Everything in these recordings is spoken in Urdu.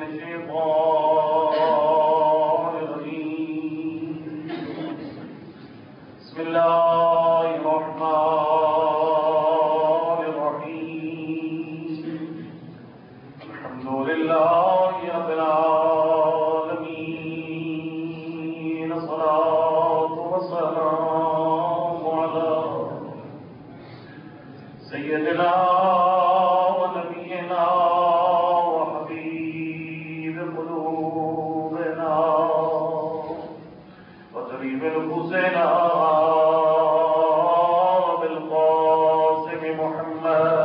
الشيطان الرجيم بسم الله الرحمن الرحيم الحمد لله رب العالمين الصلاة والسلام على سيدنا ونبينا وحبيب قلوبنا وطبيب نفوسنا بالقاسم محمد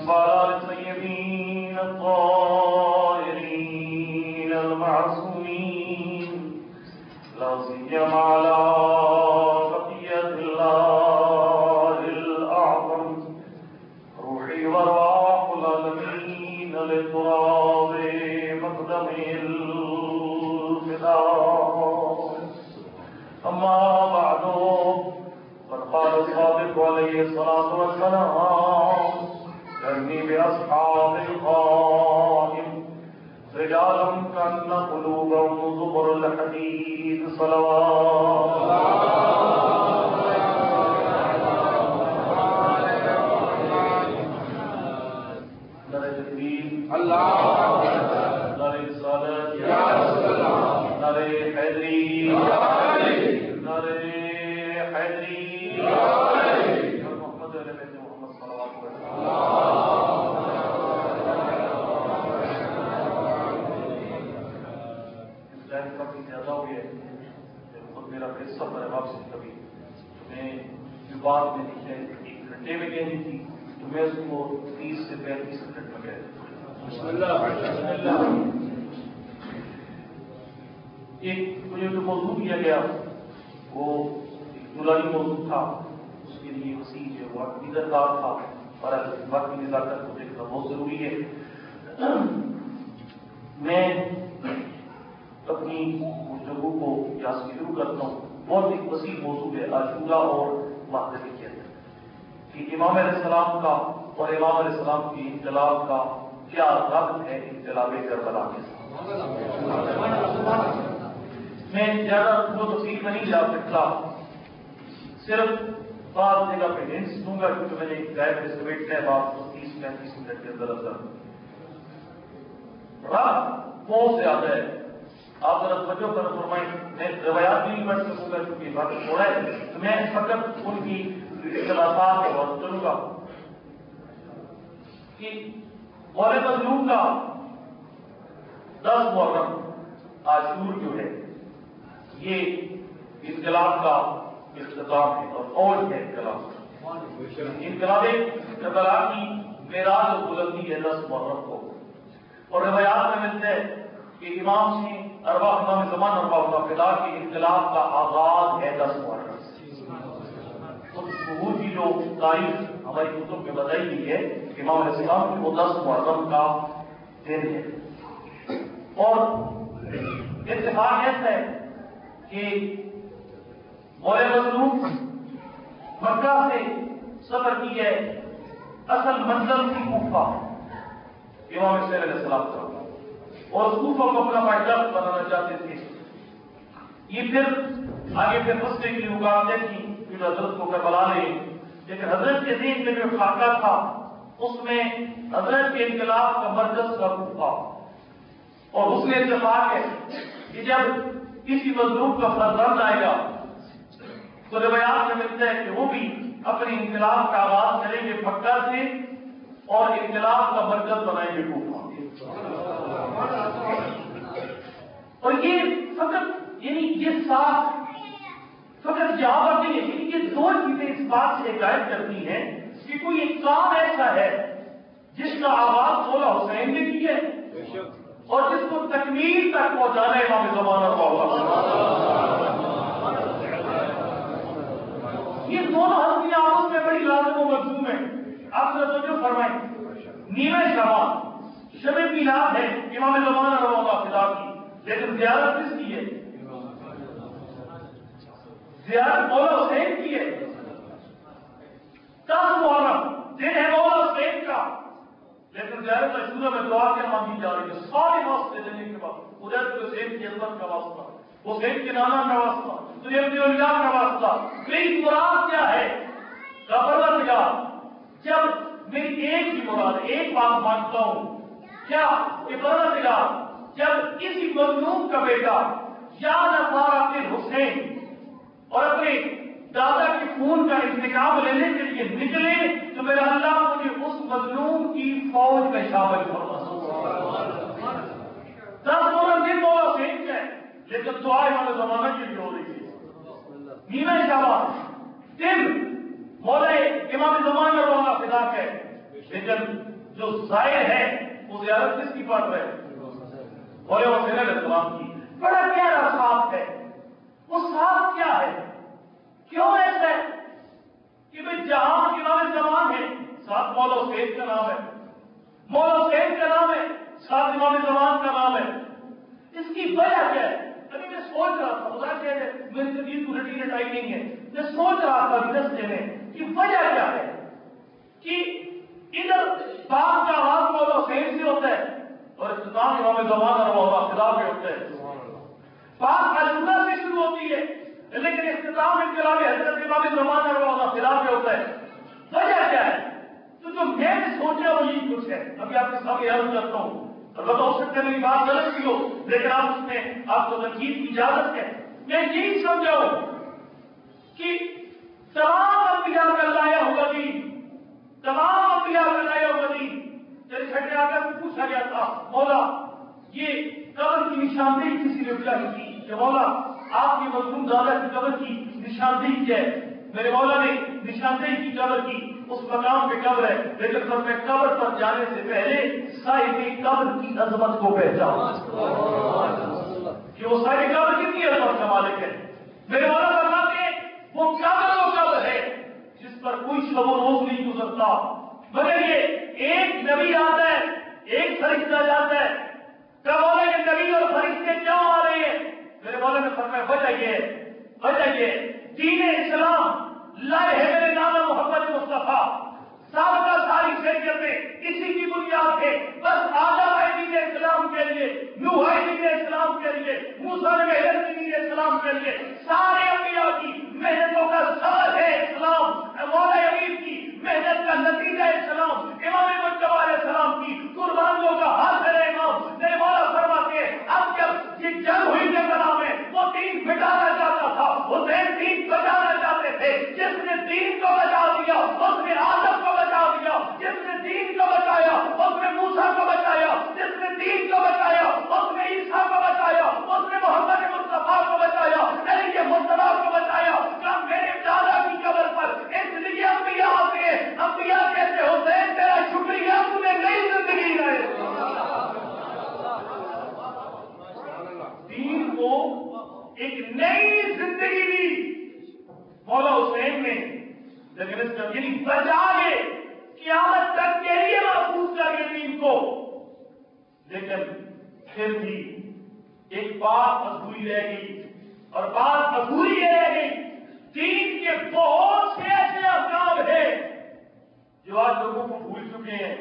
وعلى الطيبين الطاهرين المعصومين لا سيما على بقية الله الأعظم روحي وارواح العالمين للتراب مقدمه الفداء أما بعد قد قال الصادق عليه الصلاة والسلام ارمي بأصحاب القائم رجالا كأن قلوبهم زبر الحديد صلوات نعرہ تکبیر اللہ نعرہ رسالت یا رسول اللہ نعرہ حیدری نعرہ حیدری محمد علیہ محمد صلوات کافی زیادہ ہوئی ہے خود میرا حصہ پر واپس کبھی میں جو بات میں لکھے 1 گھنٹے میں کہنی تھی تو میں اس کو 30 سے 35 منٹ میں کہہ دوں. ایک مجھے جو موضوع دیا گیا وہ ایک دلہنی موضوع تھا، اس کے لیے وسیع جو وہ عقیدت دار تھا اور باقی نزاکت کو دیکھنا بہت ضروری ہے. میں اپنی گفتگو کو یہاں سے شروع کرتا ہوں. بہت ایک وسیع موضوع ہے عاشورہ اور وحدانیت کہ امام علیہ السلام کا اور امام علیہ السلام کی انقلاب کا کیا ربط ہے انقلاب کربلا کے ساتھ. میں زیادہ وہ تفصیل میں نہیں جا سکتا، صرف بعض جگہ پہ ہنٹس دوں گا کیونکہ میں نے ایک گائے میں سمیٹنا ہے بات 30-35 منٹ کے اندر اندر. رب بہت زیادہ ہے. آپ ذرا توجہ کر فرمائیں. میں روایات بھی نہیں پڑھ سکوں گا کیونکہ وقت تھوڑا ہے، تو میں فقط ان کی اختلافات کے بعد چلوں گا کہ مولے مظلوم کا 10 محرم عاشور جو ہے یہ انقلاب کا اختتام ہے اور فوج ہے انقلاب کربلا کی معراج اور بلندی ہے 10 محرم کو. اور روایات میں ملتے ہیں کہ امام سے امام زمان اربع فدا کے انقلاب کا آغاز ہے 10 محرم سے. ظہور کی جو تاریخ ہماری کتب میں بتائی گئی ہے کہ امام علیہ السلام کی وہ 10 محرم کا دن ہے. اور اتفاق ایسا ہے کہ مولے مظلوم مکہ سے سفر کی ہے، اصل منزل کی کوفہ امام حسین علیہ السلام کا، اور کوفہ کو اپنا پائیدار بنانا چاہتے تھے. یہ پھر آگے پھر مسئلے کی رکاوٹیں تھیں کہ حضرت کو کربلا لے، لیکن حضرت کے ذہن میں جو خاکہ تھا اس میں حضرت کے انقلاب کا مرکز کا کوفہ. اور اس میں اتفاق ہے کہ جب کسی مظلوم کا فرزند آئے گا تو روایات میں ملتا ہے کہ وہ بھی اپنے انقلاب کا آغاز کریں گے مکہ سے اور انقلاب کا مرکز بنائیں گے کوفہ. اور یہ فقط یعنی یہ ساتھ فقط یہاں پر نہیں ہے، یہ 2 چیزیں اس بات سے ہدایت کرتی ہیں کہ کوئی ایک کام ایسا ہے جس کا آغاز مولا حسین نے کی ہے اور جس کو تکمیل تک پہنچانا ہے امام زمانہ کو. یہ دونوں ہستیاں آپس میں بڑی لازم و ملزوم ہیں. آپ ذرا توجہ فرمائیں. نیویں شعبان شب میلاد ہے امام زمانہ روضہ فدا کی، لیکن زیارت کس کی ہے؟ زیارت مولا حسین کی ہے. زیارت عاشورہ میں دعا کیا مانگی جا رہی ہے؟ سارے واسطے دینے کے بعد حضرت حسین کی عظمت کا واسطہ، حسین کے نانا کا واسطہ، سید اللہ کا واسطہ، میری مراد کیا ہے؟ پروردگار جب میری ایک ہی مراد، ایک بات مانگتا ہوں کیا کہ پروردگار جب کسی مظلوم کا بیٹا یا نصارہ اپنے حسین اور اپنے دادا کے خون کا انتقام لینے کے لیے نکلے تو میرا اللہ مجھے اس مظلوم کی فوج میں شامل فرما۔ 10 دن مولا حسین کے لیکن دعا امام زمانہ کے لیے ہو رہی ہے۔ نیمہ شعبان دن مولا امام زمانہ رونا فدا ہے، لیکن جو ظاہر ہے وہ زیارت کس کی پڑھ رہے مولا حسین علیہ السلام کی۔ بڑا گہرا صاف ہے، وہ صاف کیا ہے؟ کیوں ایسا ہے کہ بھئی جہاں امام زمان ہے ساتھ مولا حسین کا نام ہے، مولا حسین کا نام ہے ساتھ امام زمان کا نام ہے، اس کی وجہ کیا ہے؟ ابھی میں سوچ رہا تھا، خدا کہہ رہے میری طبیعت کو نتیجہ آئی نہیں ہے، میں سوچ رہا تھا رستے میں کہ وجہ کیا ہے کہ ادھر باپ کا آواز مولا حسین سے ہوتا ہے اور اختتام امام زمان اور مولا خدا پہ ہوتا ہے۔ بات عاشورہ سے شروع ہوتی ہے لیکن اختتام انقلاب حضرت امام زمان اور مولا خدا پہ ہوتا ہے۔ وجہ کیا ہے؟ تو جو میں نے سوچا وہ یہی کچھ ہے، ابھی آپ کے سامنے عرض کرتا ہوں، البتہ ہو سکتا ہے میری بات غلط بھی ہو لیکن آپ اس میں آپ کو تنقید کی اجازت ہے۔ میں یہی سمجھا ہوں کہ تمام انبیاء کا لایا ہوا دین، تمام انبیاء کا لایا ہوا دین، جیسے چھٹے آ کر پوچھا گیا تھا مولا یہ قبر کی نشاندہی کسی نے کیا کی کہ مولا آپ کی مظلوم دادا کی قبر کی نشاندہی کیا ہے؟ میرے مولا نے نشاندہی کی قبر کی، اس مقام پہ قبر ہے، لیکن سر میں قبر پر جانے سے پہلے صاحب قبر کی عظمت کو پہچان کہ وہ صاحب قبر کتنی عظمت کا مالک ہے۔ میرے مولا فرماتے ہیں وہ قبر ہے جس پر کوئی شب و روز نہیں گزرتا، مگر یہ ایک نبی آتا ہے ایک فرشتہ جاتا ہے۔ کیا مولا یہ نبی اور فرشتے کیوں آ رہے ہیں؟ میرے مولا نے فرمایا وجہ یہ دین اسلام لائے ہے میرے نانا محمد مصطفیٰ، سابقہ ساری شریعتیں اسی کی بنیاد ہے، بس آدم ہے دین اسلام کے لیے، نوح ہے دین اسلام کے لیے، موسیٰ علیہ دین اسلام کے لیے، سارے انبیاء کی محنتوں کا ثمر ہے اسلام، مولا علی کی محنت کا نتیجہ اسلام، امام مجتبی علیہ السلام کی قربانیوں کا حاصل ہے امام۔ میرے مولا فرماتے ہیں اب جب یہ جنگ ہوئی کربلا میں وہ دین مٹانا چاہتا تھا، حسین دین بچانا چاہتے تھے، جس نے دین کو بچا دیا اس نے آدم کو بچا دیا، جس نے دین کو بچایا اس نے موسیٰ کو بچایا، جس نے دین کو بچایا اس نے عیسیٰ کو بچایا، اس نے محمد مصطفیٰ کو بچایا، علی کے مصطفیٰ کو بچایا۔ کیا میرے دادا کی قبر پر اس لیے انبیاء آتے ہیں، انبیاء کہتے حسین تیرا شکریہ تم نے نئی زندگی لائے، دین کو ایک نئی زندگی دی مولا حسین نے، لیکن اس کا یعنی بچا لے قیامت تک کے لیے محفوظ کر کے دین کو، لیکن پھر بھی ایک بات ادھوری رہ گئی اور بات ادھوری رہ گئی۔ دین کے بہت سے ایسے احکام ہیں جو آج لوگوں کو بھول چکے ہیں،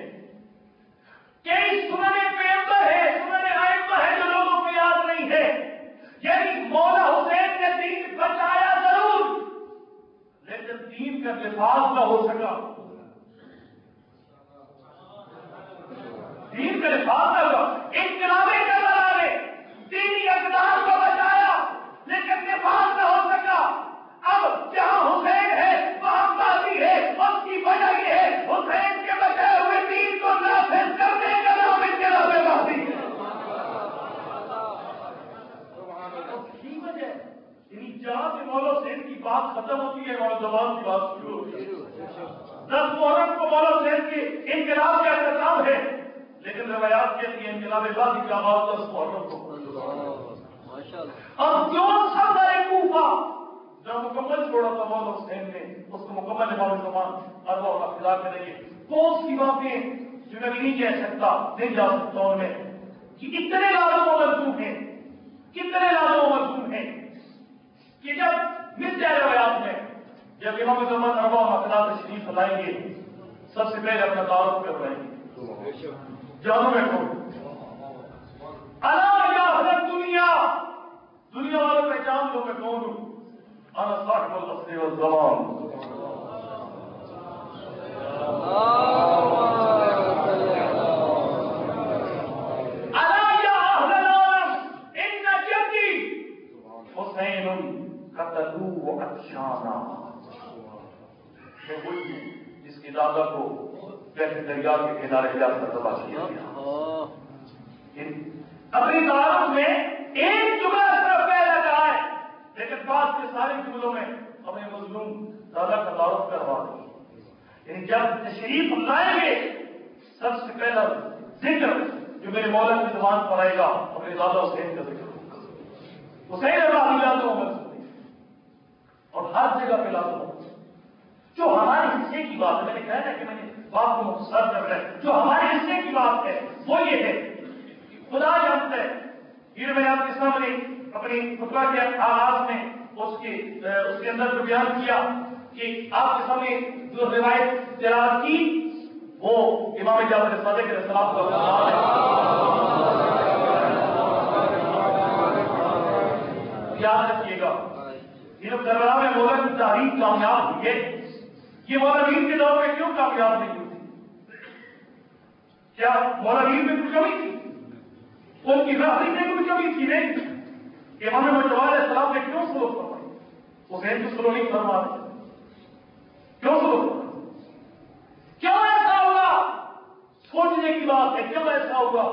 کئی سنن پیغمبر ہے، سنن ائمہ ہے جو لوگوں کو یاد نہیں ہے۔ یعنی مولا حسین نے دین بچایا ضرور لیکن دین کا لحاظ نہ ہو سکا، دین کا لحاظ نہ ہوا۔ انقلاب کربلا نے دینی اقدار کو بچایا لیکن لحاظ نہ ہو سکا۔ اب جہاں حسین ہے وہاں باقی ہے، اس کی وجہ یہ ہے حسین کے بچائے ہوئے دین کو نافذ کرنے کا نام انقلاب باقی ہے۔ یعنی جہاں سے مولا حسین کی بات ختم ہوتی ہے مولا زمان کی بات شروع ہوتی ہے۔ 10 محرم کو مولا حسین کے انقلاب کا اختتام ہے لیکن روایات کہتی ہیں انقلاب باقی کا آغاز 10 محرم کو۔ اور جو صدر کوفہ جب مکمل چھوڑا تھا مولا حسین نے اس کو مکمل امام زمان ارواح کا خدا کریں گے، بہت سی باتیں جو میں نہیں کہہ سکتا نہیں جا سکتا ان میں کہ اتنے لازم و ملزوم ہیں، کتنے لازم و ملزوم ہیں کہ جب مل جائے روایات میں جب امام زمان ارواح کا خدا تشریف لائیں گے سب سے پہلے اپنا تعارف کروائیں گے۔ جانوں میں کون الا یا اہل دنیا، دنیا والوں پہچان لو میں کون ہوں، انا صاحب العصر والزمان، الا یا اہل العالم ان جدی حسین قتلوا عطشانا، میں وہی ہوں جس کی دادا کو ویسے دریا کے کنارے جا کر تباہ کیا گیا۔ اپنی تعارف میں ایک جملہ صرف پہلا کہا ہے، لیکن بعد کے سارے جملوں میں اپنے مظلوم دادا کا تعارف کروا دیا۔ یعنی جب تشریف لائیں گے سب سے پہلا ذکر جو میرے مولا کی زبان پر آئے گا اپنے دادا حسین کا ذکر ہوگا، حسین اللہ اور ہر جگہ پہ لازم ہوگا۔ جو ہمارے حصے کی بات ہے، میں نے کہا تھا کہ میں نے بات کو مختصر کر رہا ہے، جو ہمارے حصے کی بات ہے وہ یہ ہے خدا جانتا ہے۔ یہ میں نے آپ کے سامنے اپنی خطبہ کے آغاز میں اس کے اندر جو بیان کیا کہ آپ کے سامنے جو روایت تلاوت کی وہ امام جعفر صادق علیہ السلام کا یاد رکھیے گا۔ یہ جو کربلا میں مولا کی تحریک کامیاب ہوئی ہے، یہ مولا عید کے دور میں کیوں کامیاب نہیں ہوئی؟ کیا مولا عید میں کچھ کمی تھی؟ ان کی راہی میں کچھ کمی تھی نہیں؟ امام مجتبی علیہ السلام نے کیوں سلوک فرمائی؟ حسین کو سلوک نہیں فرما رہے، کیوں سلوک فرمائی؟ کیوں ایسا ہوگا؟ سوچنے کی بات ہے، کیوں ایسا ہوگا؟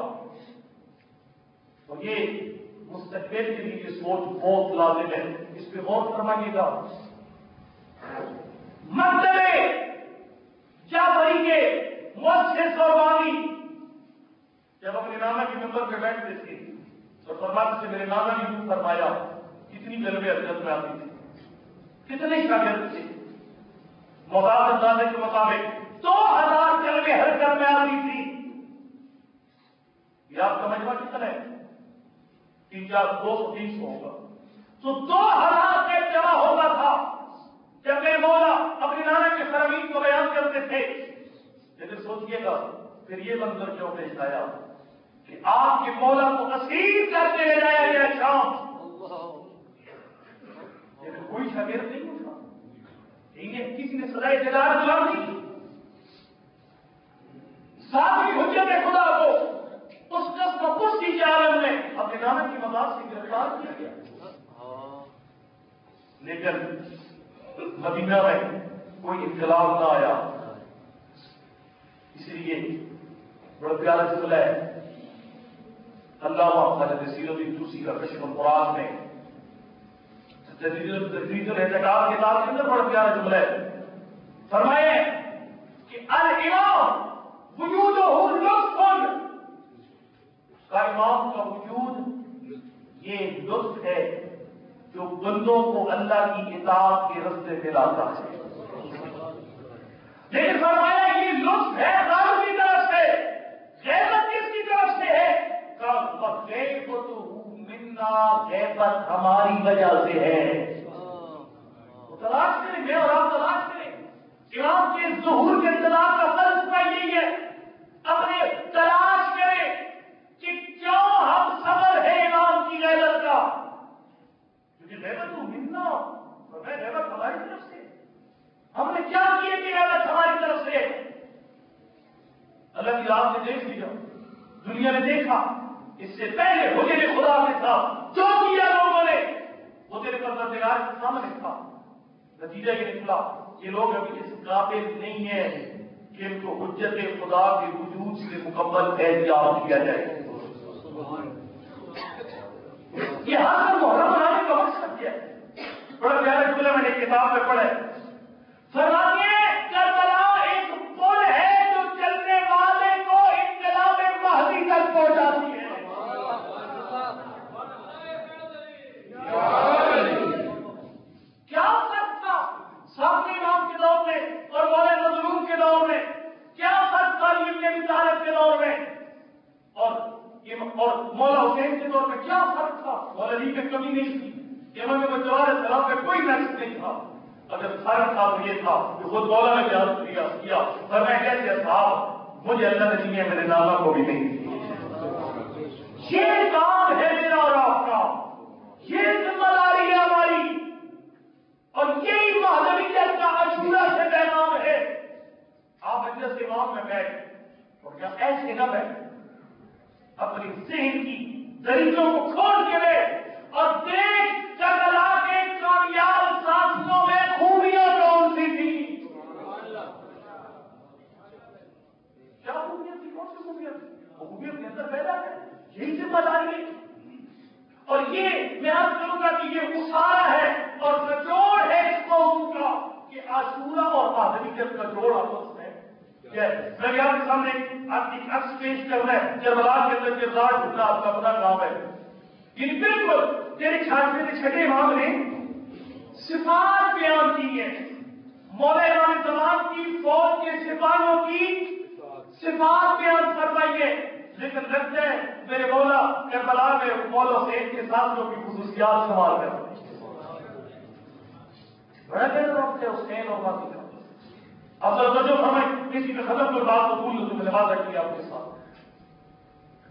تو یہ مستقبل کے لیے سوچ بہت لازم ہے، اس پہ غور فرمائیے گا۔ مکتبے جعفری کے مؤسس اور بانی جب اپنے نانا کے ممبر پہ بیٹھتے تھے تو فرماتے تھے، میرے نانا نے یوں فرمایا، کتنی جلوے حضرت میں آتی تھی، کتنے شاگرد تھے، محتاط اندازے کے مطابق 2000 جلوے حرکت میں آتی تھی۔ یہ آپ کا مجمع کتنا ہے؟ 230 ہوگا، تو 2000 سے جمع ہوتا تھا جب میرے مولا اپنے نانا کے فرامین کو بیان کرتے تھے۔ لیکن سوچئے گا پھر یہ منظر کیوں پیش آیا کہ آپ کے مولا کو اسیر کر کے لے جایا گیا شام، لیکن کوئی شاگرد نہیں اٹھا، کسی نے سزائے تجارت جواب نہیں کی۔ ساتویں حجت خدا کو اس قسم و پشتی کے عالم میں اپنے نانا کی مزار سے گرفتار کیا گیا، لیکن مدینہ میں کوئی انقلاب نہ آیا۔ اس لیے بڑا پیارا جملہ ہے علامہ حضرت سیرت توسی کا کشف القرآن میں تجدید الاعتقاد کتاب کے اندر بڑا پیارا جملہ ہے، فرمائے کہ الامام وجودہ لطف، اس کا امام کا وجود یہ لطف ہے جو بندوں کو اللہ کی اطاعت کے رستے پہ لاتا ہے۔ لیکن فرمایا یہ لطف ہے رب کی طرف سے، غیبت کس کی طرف سے ہے؟ منا، غیبت ہماری وجہ سے ہے۔ تلاش کریں، میں اور آپ تلاش کریں، امام کے ظہور کے انتظام کا فلسفہ یہی ہے، اپنے تلاش کریں کہ کیوں ہم صبر ہے امام کی غیبت کا، کیونکہ غیبت منا اور غیبت ہماری طرف سے، ہم نے کیا کیا کہ غیبت ہماری طرف سے؟ اللہ کی رات نے دیکھ لیا، دنیا نے دیکھا، اس سے پہلے حجر خدا کے ساتھ جو کیا لوگوں نے وہ تیرے پروردگار کے سامنے تھا۔ نتیجہ یہ نکلا یہ لوگ ابھی اس قابل نہیں ہیں کہ ان کو حجت خدا کے وجود سے مکمل احتیاط کیا جائے۔ یہ ہر محرم منانے کا مقصد کیا ہے؟ بڑا پیارا جملہ میں نے کتاب میں پڑھا ہے، فرماتے ہیں کربلا ایک پل ہے جو چلنے والے کو انقلاب مہدی تک پہنچاتی ہے۔ کیا فرق تھا سامنے امام کے دور میں اور مولا مظلوم کے دور میں؟ کیا فرق تھا ابن ابی طالب کے دور میں اور مولا حسین کے دور میں؟ کیا فرق تھا؟ مولا علی میں کمی نہیں تھی، امام مجتبی علیہ السلام میں کوئی نقص نہیں تھا۔ اگر فرق تھا تو یہ تھا کہ خود مولا نے بیان کیا اور میں کہتے ہیں صاحب مجھے اللہ نے دنیا میرے نامہ کو بھی نہیں دی. یہ کام ہے میرا اور آپ کا, یہ ذمہ داری ہے ہماری, اور یہی مہدویت کا عاشورہ سے پیغام ہے. آپ مجلس امام میں بیٹھ اور کیا ایسے نہ بیٹھ, اپنی ذہن کی دریچوں کو کھول کے لے اور دیکھ کربلا کے کامیاب ساتھیوں میں خوبیاں کون سی تھی. کیا خوبیاں تھی, کون سی خوبیاں تھی؟ وہ خوبیاں کے اندر پیدا ہے, یہی ذمہ داری ہے. اور یہ میں عرض کروں گا کہ یہ اسارہ ہے اور نچوڑ ہے اس موضوع کا کہ عاشورہ اور مہدویت کا جوڑ آپس میں. میں آپ کے سامنے آپ کی عکس پیش کرنا ہے کربلا کے اندر کردار ڈھونڈنا آپ کا اپنا کام ہے. یہ بالکل تیرے چھٹے امام نے صفات بیان کی ہیں, مولا امام زمان کی فوج کے سپاہیوں کی صفات بیان فرمائی ہے, لیکن لگتا ہے میرے مولا کربلا میں مولا حسین کے ساتھیوں کی خصوصیات شمار کر بڑا کہنا وقت ہے حسین اور باقی کا. اب جو فرمائیں کسی کے ختم کو بات کو بھول تو میں نے بات رکھی آپ کے ساتھ.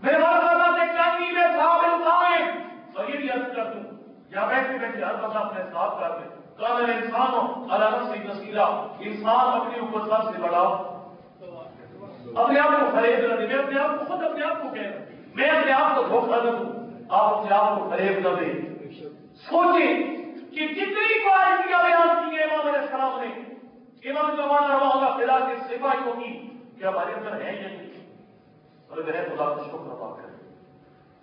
میرے بابا سے کمی میں صاحب قائم, اور یہ بھی عرض کر دوں یا بیٹھے بیٹھے ہر بندہ اپنے ساتھ کر دے کامل انسان ہو اللہ نفس تسیرہ, انسان اپنے اوپر سب سے بڑا اپنے آپ کو فریب نہ دے. میں اپنے آپ کو خود اپنے آپ کو کہہ رہا ہوں, میں اپنے آپ کو دھوکہ نہ دوں, آپ اپنے آپ کو فریب نہ دیں. سوچیں کہ کتنی کوالٹیاں بیان کی ہیں امام علیہ السلام نے, امام زمان رحمہ خدا کے سپاہیوں کی, کیا ہمارے اندر ہے یا نہیں؟ اور اگر ہے خدا کا شکر ادا کریں,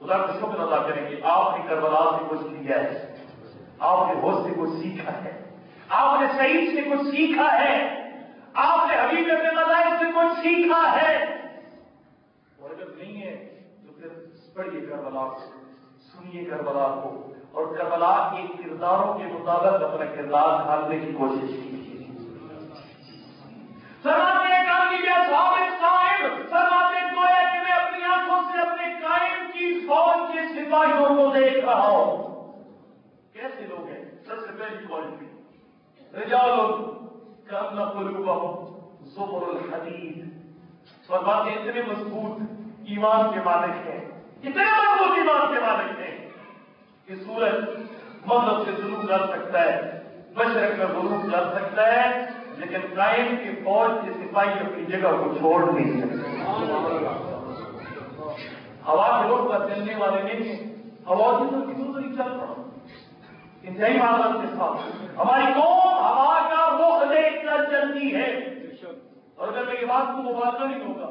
خدا کا شکر ادا کریں کہ آپ نے کربلا سے کچھ کیا ہے, آپ نے ہوش سے کچھ سیکھا ہے, آپ نے سعید سے کچھ سیکھا ہے, آپ نے حبیب ابن مظاہر سے کچھ سیکھا ہے. اور اگر نہیں ہے تو پھر پڑھیے کربلا کو, سنیے کربلا کو, اور کربلا کے کرداروں کے مطابق اپنا کردار ڈھالنے کی کوشش کیجیے. فرماتے ہیں کامی میں ثابت قائم, فرماتے ہیں گویا کہ میں اپنی آنکھوں سے اپنے قائم کی فوج کے سپاہیوں کو دیکھ رہا ہوں. کیسے لوگ ہیں؟ سب سے پہلی کوالٹی رجال کأن قلوبهم زبر الحدید. فرماتے ہیں اتنے مضبوط ایمان کے مالک ہیں, اتنے مضبوط ایمان کے مالک ہیں کہ سورج مغرب سے طلوع کر سکتا ہے, مشرق کا غروب کر سکتا ہے, لیکن قائم کی فوج کے سپاہی اپنی جگہ کو چھوڑ نہیں سکتے. ہوا کے رخ پر چلنے والے نہیں ہیں, ہوا کی تو نہیں چل رہا. انتہائی معذرت کے ساتھ ہماری قوم ہوا کا رخ دیکھ کر چلتی ہے. اور اگر میں یہ بات کو مبادلہ نہیں ہوگا,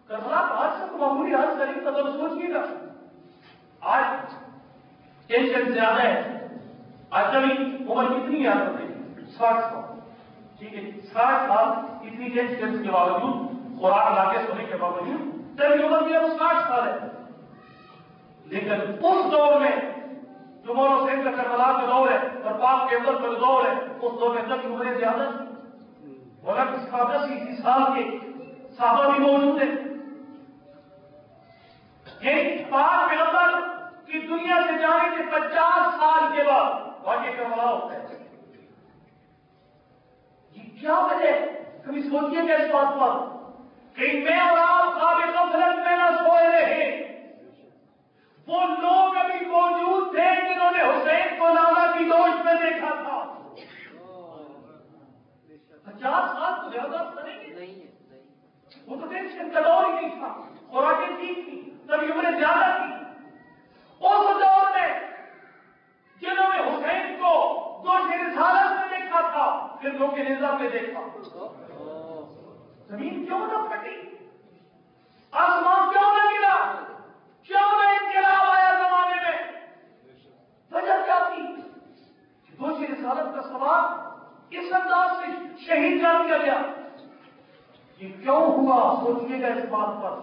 کربلا آج سے تو معمولی حد کریں قدر سوچیے گا. آج ٹینشن زیادہ ہے. آج کبھی عمر کتنی یاد رکھے, 60 سال, ٹھیک ہے, 60 سال اتنی ٹینشن کے باوجود, خوراک لاکے سونے کے باوجود تبھی عمر بھی اب 60 سال ہے. لیکن اس دور میں جو مولا حسین کا کربلا کا دور ہے اور پاک کے اندر کا دور ہے, اس دور میں تب عمریں زیادہ تھی. مولا کی 80 سال کے صحابہ بھی موجود ہیں. یہ پاک پیغمبر کی دنیا سے جانے کے 50 سال کے بعد واقعہ کربلا ہوتا ہے. یہ کیا وجہ ہے؟ کبھی سوچیے گا اس بات پر کہ میں اور آپ قابل غفلت میں نہ سوئے رہے. وہ لوگ ابھی موجود تھے جنہوں نے حسین کو نالا کی گوشت میں دیکھا تھا. 50 سال تو زیادہ کریں گے, وہ تو ٹینشن کا دور ہی نہیں تھا, خوراکیں ٹھیک تھی, تبھی عمریں زیادہ تھی. اس دور میں جنہوں نے حسین کو گوشت رسالت میں دیکھا تھا, پھر لوگ کے نظام میں دیکھا. زمین کیوں نہ پھٹی, آسمان کیوں نہ گرا, کیوں نہ انقلاب آیا زمانے میں؟ وجہ کیا تھی؟ گوشت رسالت کا سوال اس انداز سے شہید کر دیا گیا. یہ کیوں ہوا؟ سوچیے گا اس بات پر,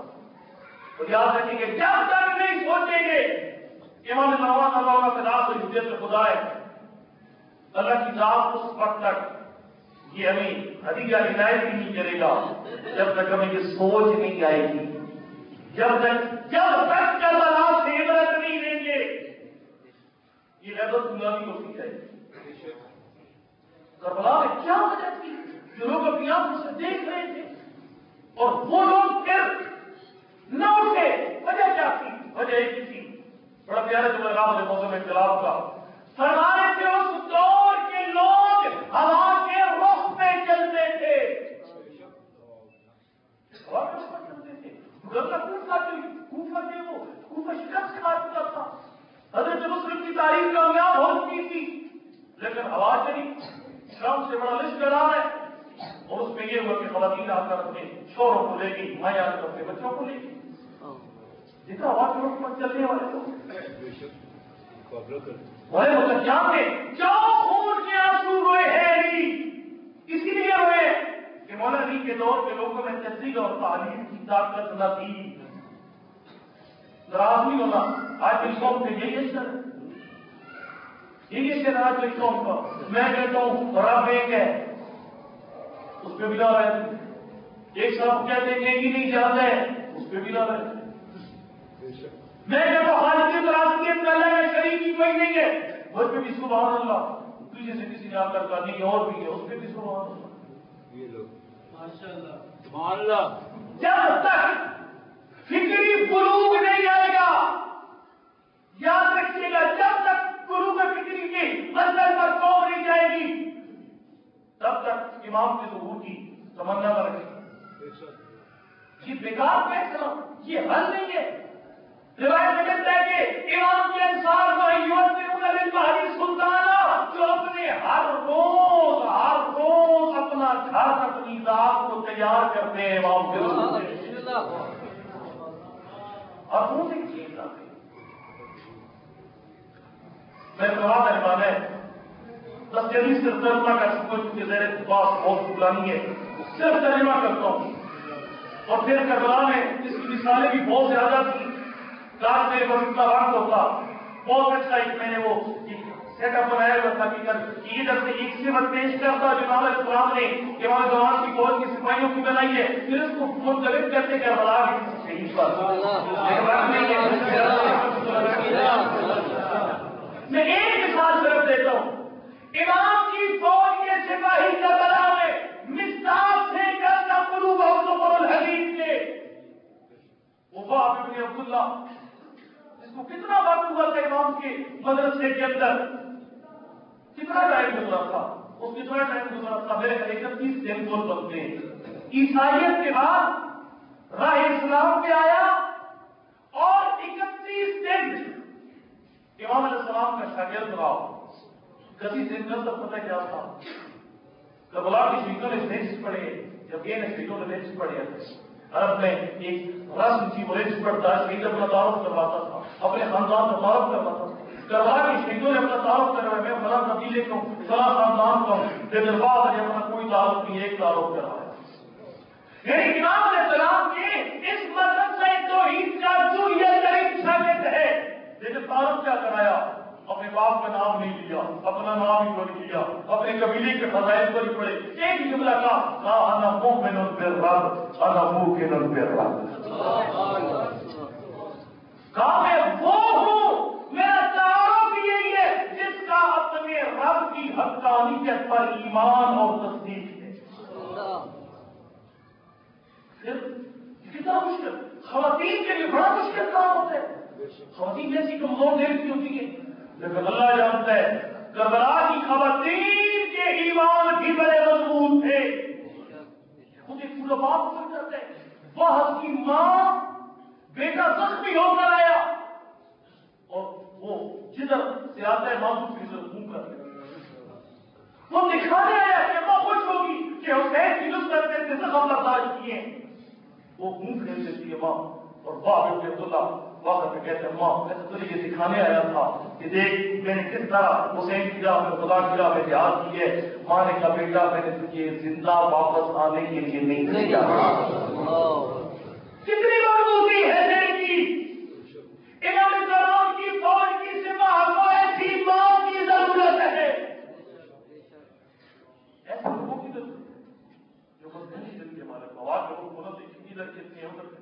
اور یاد رکھیں گے جب تک نہیں سوچیں گے امام نواز اللہ کا ذات و حجت خدا ہے, اللہ کی ذات اس وقت تک یہ ہمیں ہدیہ عنایت بھی نہیں کرے گا جب تک ہمیں یہ سوچ نہیں آئے گی, جب تک کربلا سے عبرت نہیں لیں گے. یہ غیبت دنیاوی ہوتی ہے. کربلا میں کیا وجہ تھی؟ جو لوگ اپنی آنکھوں سے دیکھ رہے تھے، اور وہ لوگ پھر نہ اٹھے. وجہ کیا تھی؟ وجہ ایک ہی تھی. بڑا پیارا جو لگا مجھے موسم انقلاب کا فرمانے تھے اس دور کے لوگ ہوا کے رخ پہ چلتے تھے. ہوا کے رخ پہ چلتے تھے. کوفہ تھے، وہ کوفہ شکست کھا چکا تھا. حضرت مسلم کی تاریخ کامیاب ہو چکی تھی، لیکن ہوا چلی. شام سے بڑا لسٹ لگا ہے، اور اس میں یہ ہوا کہ خواتین آ کر اپنے شوہروں کو لے گی، مائیں آ کر اپنے بچوں کو لے گی. دیکھا ہوا کے رخ پر چلنے والے کو بڑے متقیان تھے. کیوں خون کے آنسو روئے ہیں؟ اسی لیے روئے کہ مولا علی کے دور کے لوگوں میں تحصیل اور تعلیم کی طاقت نہ تھی. ناراض نہیں ہونا. آج کی قوم پہ یہی اثر ہے، یہی اثر آج کی قوم کا. میں کہتا ہوں رب ایک ہے، اس پہ بھی لا رہے ہیں. ایک صاحب کہتے ہیں کہ یہ نہیں جانتا ہے، اس پہ بھی لا رہے ہیں. میں کہتا ہوں خالق کی ترازیت کا اللہ ہے، شریک کی کوئی نہیں ہے، اس پہ بھی سبحان اللہ. پیچھے سے کسی نے آ کر کہا نہیں اور بھی ہے، اس پہ بھی سبحان اللہ. یہ لوگ ماشاء اللہ سبحان اللہ. جب تک فکری بلوغ نہیں آئے گا، یاد رکھیے گا، جب تک بلوغ فکری کی منزل پر قوم نہیں جائے گی، تب تک امام کے ظہور کی تمنا نہ رکھے. یہ بیکار فیصلہ، یہ حل نہیں ہے. روایت میں ملتا ہے کہ امام کے انصار کو سلطانہ جو اپنے ہر روز اپنا گھر اپنی ذات کو تیار کرتے ہیں امام کے ظہور سے. اور وہ ایک چیز آتی میں کہا مہربان ہے بس جلدی صرف ترجمہ کر سکوں کیونکہ زیر بات بہت پرانی ہے. صرف ترجمہ کرتا ہوں. اور پھر کربلا میں اس کی مثالیں بھی بہت زیادہ تھی. کاش میرے پاس اتنا وقت ہوتا. بہت اچھا ایک میں نے وہ سیٹ اپ بنایا ہوا تھا کہ ادھر سے ایک صفت پیش کرتا جو امام السلام نے امام زمان کی فوج کی سپاہیوں کی بنائی ہے، پھر اس کو منتخب کرتے کربلا کی شہید پر. میں ایک مثال صرف دیتا ہوں. امام کی فوج کے سپاہی کربلا میں مصداق سے کرتا قلوب اور زبر الحدید کے وفاء ابن عبداللہ، جس کو کتنا وقت ہوا تھا امام کے مدرسے کے اندر، کتنا ٹائم گزرا تھا. اس کتنا ٹائم گزرا تھا میرے 31 دن بول بنتے. عیسائیت کے بعد راہ اسلام پہ آیا اور 31 دن امام علیہ السلام کا شاگرد رہا. کسی دن کا سب پتہ کیا تھا؟ کربلا کی شہیدوں نے لنچ پڑے. جب یہ شہیدوں نے لنچ پڑے عرب میں ایک رسم تھی، وہ لنچ پڑتا ہے، شہید اپنا تعارف کرواتا تھا، اپنے خاندان کا تعارف کرواتا تھا. کربلا کی شہیدوں نے اپنا تعارف کروایا، میں فلاں قبیلے کا ہوں، فلاں خاندان کا ہوں. دربار نے اپنا کوئی تعارف نہیں، ایک تعارف کروایا. یعنی امام علیہ السلام کے اس مدرسہ توحید کا جو یہ ترین شاگرد ہے، لیکن تعارف کیا کرایا؟ اپنے باپ کا نام نہیں لیا، اپنا نام ہی نہیں لیا، اپنے قبیلے کے فضائل پر ہی پڑے. ایک ہی جملہ کہا انا مؤمن بالرب انا موقن بالرب. کہا میں وہ ہوں، میرا تعارف یہی ہے جس کا اپنے رب کی حقانیت پر ایمان اور تصدیق ہے. پھر کتنا مشکل، خواتین کے لیے بڑا مشکل کام ہوتا ہے. خواتین جیسی کمزور دل کی ہوتی ہے، لیکن اللہ جانتا ہے کربلا کی خواتین کے ایمان بھی بڑے مضبوط تھے. مجھے پورا بات سمجھ جاتا ہے. وہ کی ماں بیٹا زخمی ہو کر آیا اور وہ جدھر سے آتا ہے معصوم کی ضرورت منہ کر وہ دکھانے آیا کہ ماں خوش ہوگی کہ حسین کی نصرت نے اتنے زخم برداشت کیے ہیں. وہ منہ پھیر دیتی ہے ماں اور باپ ابن عبداللہ واقع میں کہتے ہیں ماں میں تو تجھے یہ دکھانے آیا تھا کہ دیکھ میں نے کس طرح حسین کی راہ میں خدا کی راہ میں جہاد کی ہے. ماں نے کہا بیٹا میں نے تجھے زندہ واپس آنے کے لیے نہیں بھیجا. کتنی مضبوطی ہے دل کی. امام السلام کی فوج کی سپاہ کو ایسی ماں کی ضرورت ہے، ایسے لوگوں کی ضرورت ہے جو مضبوطی دل کے مالک آواز لوگوں کو نہ دیکھیں ادھر کتنی ہے ادھر.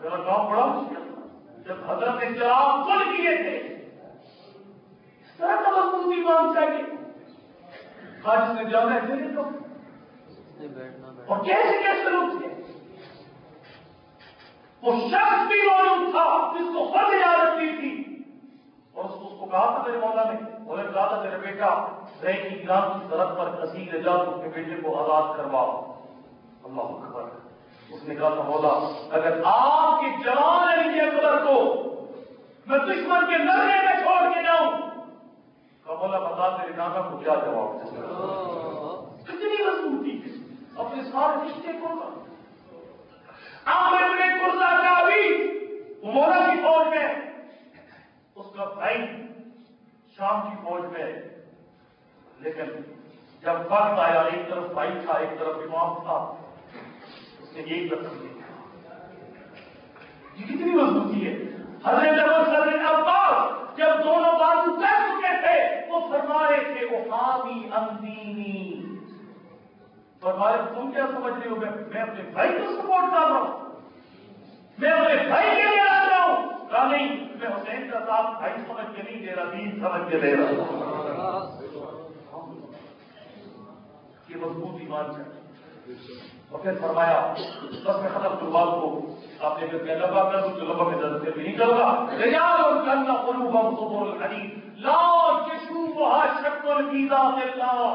میرا کام بڑا مشکل تھا جب حضرت اختلاف کھل کیے تھے. اس طرح کا مضبوطی مان چاہیے. آج اس نے جانا ہے دل کو اور کیسے کیسے لوگ تھے. وہ شخص بھی موجود تھا جس کو خود اجازت دی تھی اور اس کو کہا تھا میرے مولا نے انہوں نے کہا تھا میرے بیٹا رے کی گرام کی سرحد پر اسیر جا تو اپنے بیٹے کو آزاد کرواؤ. اللہ اکبر. اس نے کہا تھا مولا اگر آپ کی جوان علی اکبر کو میں دشمن کے نظرے میں چھوڑ کے جاؤں تو مولا بتا تیرے نانا کو کیا جواب دے. کتنی مضبوطی ہے اپنے سارے رشتے کو عامر ابن قرظہ کا بھی مولا کی فوج میں اس کا بھائی شام کی فوج میں. لیکن جب وقت آیا ایک طرف بھائی تھا ایک طرف امام تھا اس نے ایک رقم دیکھا. یہ کتنی مضبوطی ہے. حضرت حضرت عباس جب دونوں بازو کر چکے تھے وہ فرما رہے تھے وہ حامی اندینی فرمائے تم کیا سمجھ رہے ہو میں اپنے بھائی کو سپورٹ کر رہا ہوں میں اپنے بھائی کے لیے آ رہا ہوں. کہا نہیں میں حسین کا ساتھ بھائی سمجھ کے نہیں دے رہا دین سمجھ کے دے رہا ہوں. یہ مضبوط ایمان ہے. اور پھر فرمایا بس میں ختم بات کو آپ نے کہا لبا کر دوں تو لبا میں زیادہ دیر نہیں کروں گا. رجال الجنہ قلوبهم صبر الحديد لا يشوبها شك في ذات الله.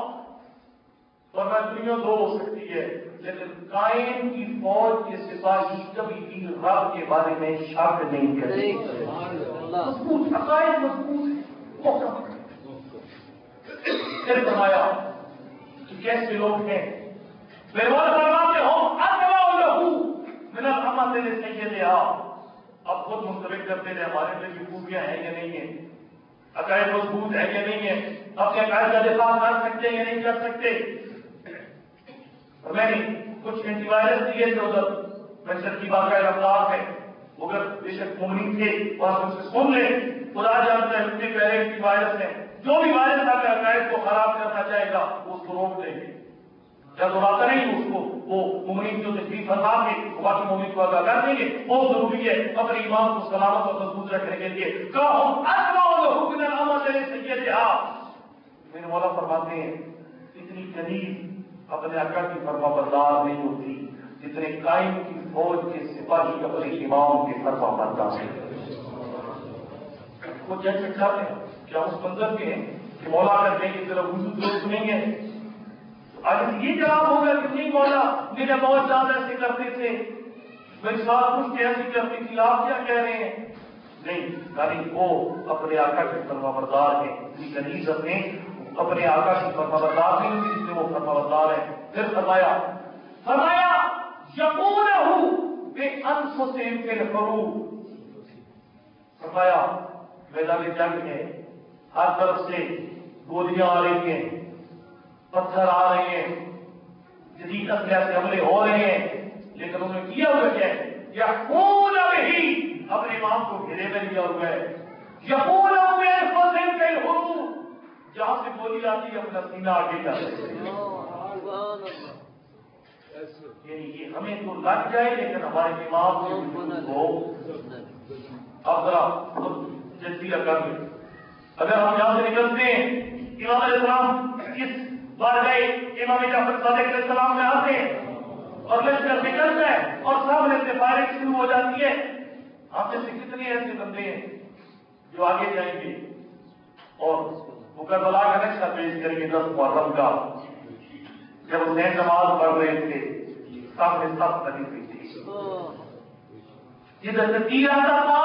ورنہ دنیا دو ہو سکتی ہے لیکن قائم کی فوج کے سپاہی کبھی بھی رب کے بارے میں شک نہیں کرتے. مضبوط عقائد مضبوط ہے. پھر فرمایا کہ کیسے لوگ ہیں میرے والد فرماتے ہو اتبع لہو من الامت لسیدہا. اب خود منتبہ کرتے ہیں ہمارے میں بھی خوبیاں ہیں یا نہیں ہیں عقائد مضبوط ہے یا نہیں ہے اپنے عقائد کا دفاع کر سکتے یا نہیں کر سکتے. میں نے کچھ اینٹی وائرس دیے تھے ادھر مچھر کی باقاعدہ رفتار ہے اگر بے شک مومنین تھے وہاں سے سن لیں خدا جانتا ہے اتنے پیارے اینٹی وائرس ہیں جو بھی وائرس آپ کے عقائد کو خراب کرنا چاہے گا وہ اس کو روک دیں گے. کیا دوہراتا نہیں اس کو وہ مومنین جو تشریف فرما کے باقی مومنین کو آگاہ کر دیں گے. بہت ضروری ہے اپنے ایمان کو سلامت اور مضبوط رکھنے کے لیے. میرے مولا فرماتے ہیں اتنی قریب اپنے آقا کی فرما بردار نہیں ہوتی جتنے قائم کی فوج کے سپاہی اپنے امام کے فرما بردار ہیں. وہ جیسے چاہتے ہیں کیا اس منظر کے ہیں کہ مولا کر کے کی طرف وضو لوگ سنیں گے آج یہ جواب ہوگا کہ نہیں مولا میرے بہت زیادہ ایسے کرتے تھے میرے ساتھ کچھ ایسی کرتی تھی آپ کیا کہہ رہے ہیں. نہیں یعنی وہ اپنے آقا کے فرما بردار ہیں اتنی کنیز اپنے اپنے آقا کی فرما بردار نہیں ہوتی جس سے وہ فرما بردار ہیں. پھر فرمایا یقونہ بے انفسہم فی الحروب. فرمایا میدان جنگ ہے ہر طرف سے گولیاں آ رہی ہیں پتھر آ رہے ہیں جدید اسلحہ سے حملے ہو رہے ہیں لیکن انہوں نے کیا ہوا کیا ہے یقون بہی اپنے امام کو گھیرے میں لیا ہوا ہے. یقون بانفسہم فی الحروب جہاں سے گولی آتی ہے اپنا سینہ آگے جاتے ہیں. یعنی یہ ہمیں تو لگ جائے لیکن ہمارے امام کو اب ذرا جزیرہ کر لیں. اگر ہم یہاں سے نکلتے ہیں امام علیہ السلام اس بار گئے امام جعفر صادق علیہ السلام میں آتے ہیں اور لشکر نکلتا ہے اور سامنے سے فائرنگ شروع ہو جاتی ہے. آپ میں سے کتنے ایسے بندے ہیں جو آگے جائیں گے اور وہ کربلا کا نقشہ پیش کریں گے 10 محرم کا جب حسین نماز پڑھ رہے تھے سامنے سب لگی ہوئی تھی جدھر سے تیر آتا تھا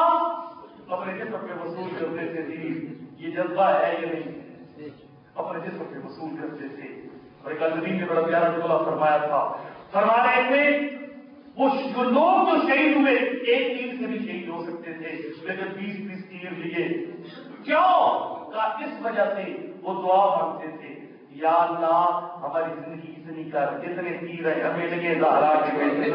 اپنے جسم پہ وصول کرتے تھے تیر. یہ جذبہ ہے یا نہیں اپنے جسم پہ وصول کرتے تھے. اور ایک عالمین نے بڑا پیارا جملہ فرمایا تھا فرما رہے تھے وہ لوگ جو شہید ہوئے ایک تیر سے بھی شہید ہو سکتے تھے لیکن 20 تیر لیے کیوں اس وجہ سے وہ دعا مانگتے تھے یا اللہ ہماری زندگی اتنی کر جتنے تیر ہے ہمیں لگے زہرا کے بیٹے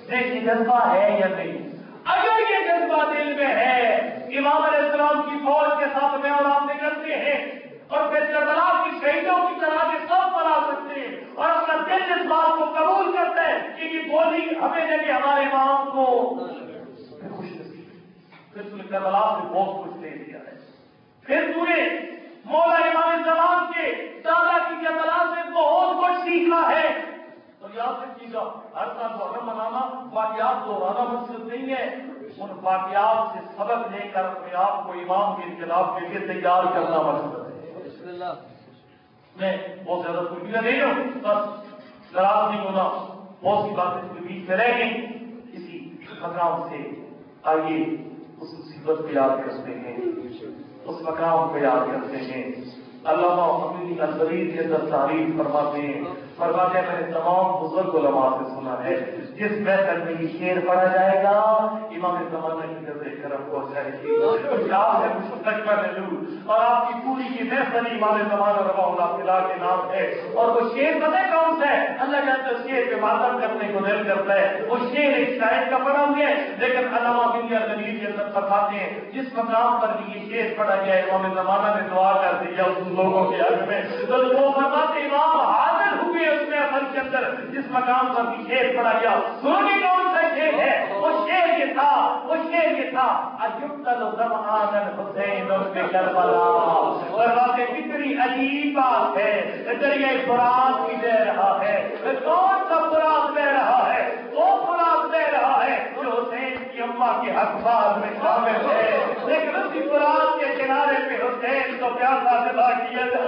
دیکھیے جذبہ ہے یا نہیں. اگر یہ جذبہ دل میں ہے امام علیہ السلام کی فوج کے ساتھ میں اور آپ نکلتے ہیں اور پھر کربلا کی شہیدوں کی طرح کے سب پر آ سکتے ہیں اور اپنا دل اس بات کو قبول کرتا ہے کہ یہ گولی ہمیں لگے ہمارے امام کو خوش نصیب کربلا سے بہت کچھ لے لیا ہے. پھر تو نے مولا امام زمان کے دادا کی اطلاع سے بہت کچھ سیکھا ہے، تو یاد رکھیے گا ہر سال محرم منانا واقعات دہرانا مقصد نہیں ہے، ان واقعات سے سبق لے کر اپنے آپ کو امام کے انقلاب کے لیے تیار کرنا مقصد ہے۔ میں بہت زیادہ خوشیاں نہیں ہوں، بس ناراض نہیں ہونا، بہت سی باتیں کے بیچ میں رہ گئی، اسی مقام سے آئیے اس مصیبت کو یاد کرتے ہیں، اس مقام کو یاد کرتے ہیں۔ علامہ حمیدی البریز کے اندر تعریف فرماتے ہیں میں نے تمام بزرگ علماء سے سنا ہے جس محفل میں یہ شعر پڑھا جائے گا امام زمانہ کی قدر کرم پہنچائے گی، اور آپ کی پوری کی محفل امام زمانہ رضا اللہ تعالیٰ کے نام ہے، اور وہ شعر پتہ کون سا ہے؟ اللہ جانتا ہے شعر پہ ماتم کرنے کو دل کرتا ہے، وہ شعر ایک شاعر کا پڑھا ہوا ہے، لیکن علامہ حمیدی البریز کے اندر فرماتے ہیں جس مقام پر بھی یہ شعر پڑھا گیا امام زمانہ نے دعا کر دی اس لوگوں کے حق میں، تو وہ فرماتے امام حاضر ہوئے اس میں عمل کے اندر جس مقام پر بھی شعر پڑھا گیا، سنو گے کون سا شعر ہے؟ وہ شعر یہ تھا اجبتل زمان الحسین بے کربلا، فرماتے کتنی عجیب بات ہے، دریائے فرات بھی بہ رہا ہے، کون سا فرات بہ رہا ہے؟ وہ فرات بہ رہا ہے جو حسین کی اماں کے حق باز میں شامل ہے، لیکن اسی فرات کے کنارے پہ حسین کو پیاسا دبا کیا جا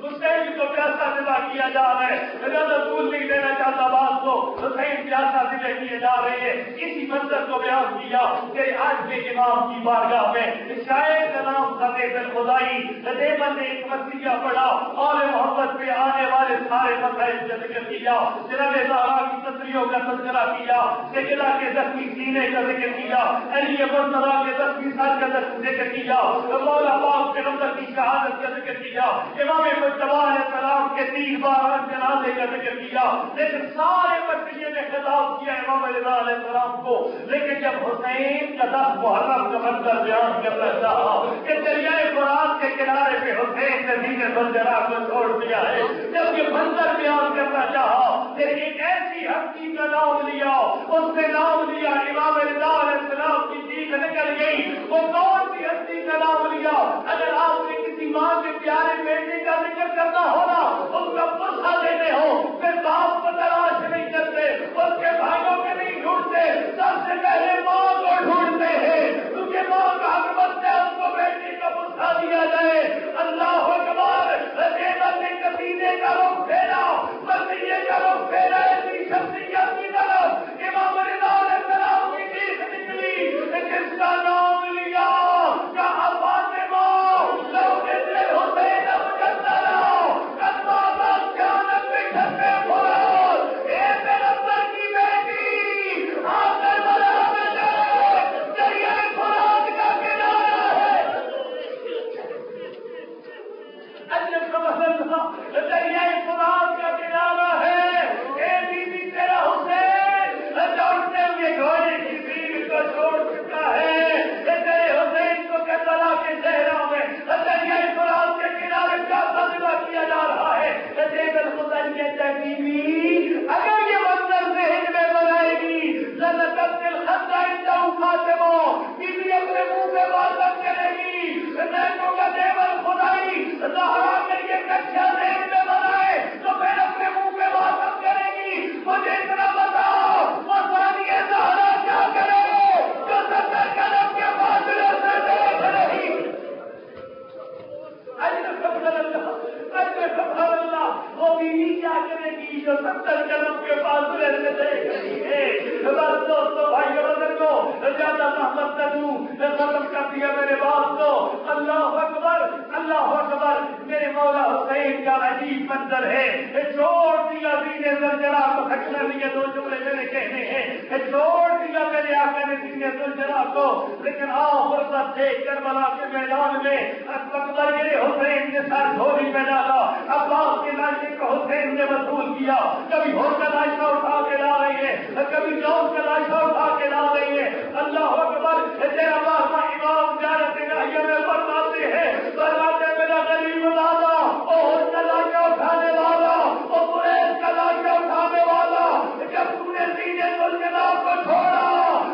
حسین کو پیاسا دبا کیا جا رہا ہے، زیادہ دور نہیں دینا چاہتا بات کو، حسین پیاسا دبے کیے جا رہے ہیں، اسی منظر کو بیان کیا کہ آج کے امام کی بارگاہ میں شاعر کا نام فتح الخدائی دیوبند نے ایک مرثیہ پڑھا، آل محمد پہ آنے والے سارے مسائل کا ذکر کیا، جناب زہرا کی تصریحوں کا تذکرہ کیا، سیدنا کے زخمی سینے کا ذکر کیا، علی مرتضیٰ کے زخمی سر کا ذکر کیا، مولا پاک پیغمبر کی شہادت کا ذکر کیا، امام مجتبی علیہ السلام کے 3 بار جنازے کا ذکر کیا، لیکن سارے مرثیے نے خطاب کیا امام رضا علیہ السلام کو، لیکن جب حسین کا 10 محرم کا منظر بیان کرنا چاہا کہ دریائے فرات کے کنارے پہ حسین نے دین بلجرا کو چھوڑ دیا ہے، جب یہ منظر بیان کرنا چاہا کہ ایک ایسی ہستی کا نام لیا، اس نے نام لیا امام رضا علیہ السلام کی چیخ نکل گئی، وہ کون سی ہستی کا نام لیا؟ اگر آپ نے کسی ماں کے پیارے بیٹے کا ذکر کرنا ہونا، اس کا پرسہ دیتے ہو، پھر باپ کو تلاش نہیں کرتے، اس کے بھائیوں کے نہیں ڈھونڈتے، سب سے پہلے ماں کو ڈھونڈتے ہیں، کیونکہ ماں کا حق بنتا ہے اس کو بیٹے کا پرسہ دیا جائے۔ اللہ اکبر، دیوبند نے قصیدے کا رخ پھیرا، مرثیے کا رخ پھیرا ایسی شخصیت کی طرف امام رضا علیہ السلام کی چیخ نکلی جس کا نام لیا کہا فاطمہ لو مثل حسین مجددا قد ماتت كانت بشر فرات، اے پیغمبر کی بیٹی آپ کا ملام دریائے فرات کا کنارہ ہے، دریائے فرات کا کنارہ ہے، اے بی بی تیرا حسین دوڑتے ہوئے گھوڑے کی بھیڑ کو چھوڑ چکا ہے، تیرے حسین کو کربلا کے صحرا میں دریائے فرات کے کنارے کا فیصلہ کیا جا رہا ہے۔ بی بی اگر یہ منظر ذہن میں بنائے گی لنتبت الخط عنده فاطمہ، بی بی اپنے منہ پہ ماتم کرے گی، نیکوں کا دیوبند خدائی زہرا کر یہ کچھا ذہن میں بنائے تو پھر اپنے منہ پہ ماتم کرے گی۔ مجھے اتنا بتاؤ وہ ثانیہ زہرا کیا کرے جو 70 قدم کے فاصلے سے دیکھ رہی؟ سبحان اللہ، وہ بیوی کیا کرے گی جو 70 قدم کے فاصلے سے دیکھ رہی ہے؟ بس دوستو بھائیو بزرگو، زیادہ محمد تدو ختم کر دیا میرے بات کو۔ اللہ اکبر، اللہ اکبر، میرے مولا حسین کا عجیب منظر ہے، چھوڑ دیا دین زلجلہ کو، کھٹنے لیے 2 جملے میرے کہنے ہیں، چھوڑ دیا میرے آقا نے دین زلجلہ کو، لیکن آؤ فرصت سے کربلا کے میدان میں اکبر میرے حسین کے ساتھ گھوڑی میں ڈالا، عباس کے لاشے کو حسین نے وصول کیا، کبھی ہو کا لاشا اٹھا کے لا رہی ہے، کبھی جون کا لاشا اٹھا کے لا رہی ہے۔ اللہ اکبر، تیرا بارہواں امام زیارت الہیہ میں فرماتے ہیں، فرماتے میرا غریب لالا، اور کا لاشا اٹھانے والا، اور قریش کا لاشا اٹھانے والا، جب تم نے سینے ذوالجلال کو چھوڑا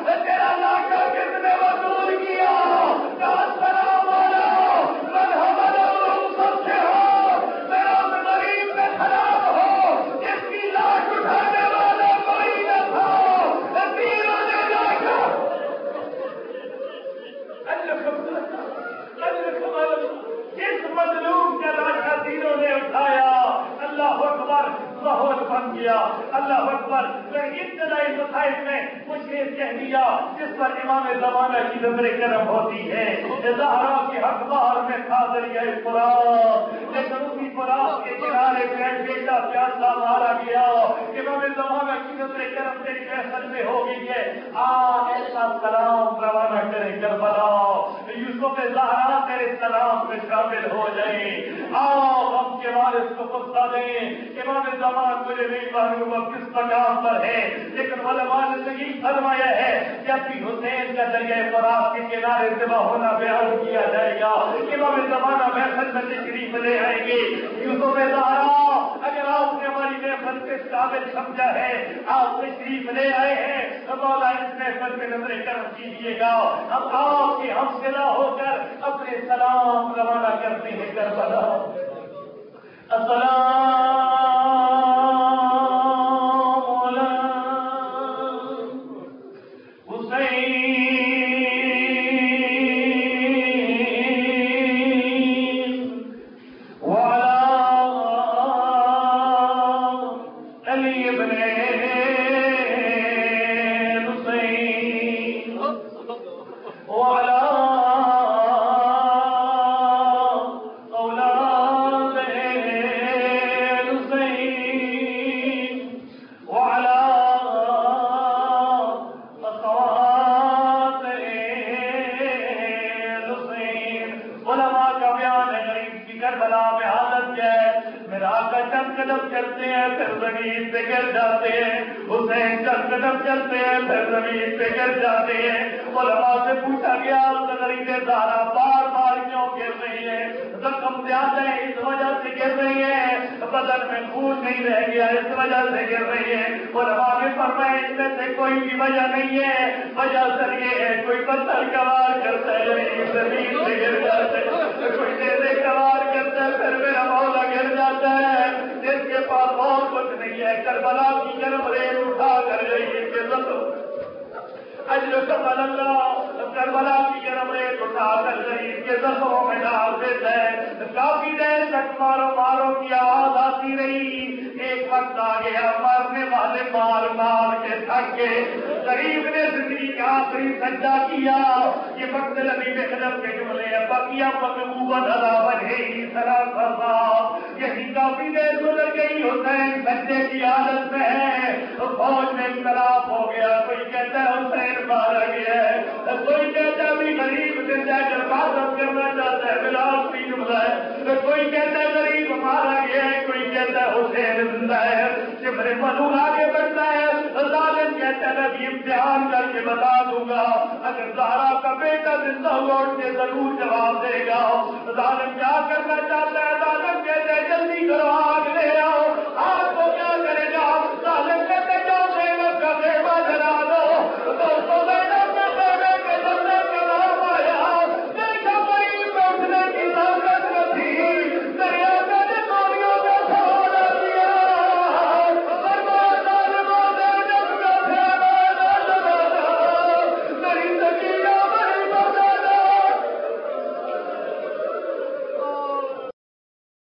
تیرا لاشا کس نے وصول کیا؟ دیا. اللہ اکبر. ابتدائی مصائب میں مجھے کہہ دیا جس پر امام زمانہ کی نظر کرم ہوتی ہے. زہرا کے حق بہار میں تھا دریا فرات، لیکن اسی فرات کے کنارے پہ بیٹا پیاسا مارا گیا. امام زمانہ کی نظر کرم تیری فیصل میں ہو گئی ہے. ایسا سلام روانہ کرے کربلا. یوسف زہرا تیرے سلام میں شامل ہو جائیں. ہم کے وارث کو پوچھا دیں. امام زمان مجھے نہیں معلوم اب کس مقام پر ہے، لیکن علماء نے یہ فرمایا ہے کہ ابھی حسین کا دریائے فرات کے کنارے سے ہونا بیان کیا جائے گا. امام زمانہ محفل میں تشریف لے آئیں گے. یوسف زہرا اگر آپ نے ہماری محفل سے قابل سمجھا ہے، آپ تشریف لے آئے ہیں، مولا اس محفل میں نظر کرم کیجیے گا. ہم آپ کے ہم صلا ہو کر اپنے سلام روانہ کرتے ہیں کربلا. السلام چلتے ہیں پھر زمین پہ گر جاتے ہیں. حسین چند قدم چلتے ہیں پھر زمین پہ گر جاتے ہیں. علماء سے پوچھا گیا غریب زہرا بار بار کیوں گر رہی ہے؟ زخم زیادہ ہے اس وجہ سے گر رہی ہے، بدن میں خون نہیں رہ گیا اس وجہ سے گر رہی ہے. علماء نے فرمایا اس میں سے کوئی بھی وجہ نہیں ہے، وجہ سر یہ ہے کوئی پتھر کا وار کرتا ہے زمین پہ گر جاتا ہے، کوئی نیزے کا وار کرتا ہے پھر میرا مولا گر جاتا ہے. جس کے پاس اور کچھ نہیں ہے کربلا کی گرم ریت اٹھا کر رہی اجر کمل اللہ کربلا کی گرم ریت اٹھا کر رہی کے زخموں میں ڈال دیتا ہے. کافی دیر تک مارو مارو کی آواز آتی رہی. ایک وقت آ گیا مارنے والے مار مار کے تھک گئے. غریب نے زندگی کا آخری سجدہ کیا. یہ وقت نبی میں قدم کے جملے ہیں بقیہ مقبوبت ادا وجہ سرا فرما. یہی کافی دیر گزر گئی حسین سجدے کی حالت میں ہے. فوج میں انقلاب ہو گیا. کوئی کہتا ہے حسین مارا گیا ہے، کوئی کہتا ہے بھی غریب زندہ کر حفاظت کرنا چاہتا ہے بلاس بھی جملہ ہے. کوئی کہتا ہے غریب مارا گیا ہے، کوئی کہتا ہے حسین زندہ ہے. جبر ملول آگے بڑھتا ہے. ظالم کہتا ہے میں بھی امتحان کر کے بتا دوں گا اگر زہرا کا بیٹا زندہ لوٹ کے ضرور جواب دے گا. ظالم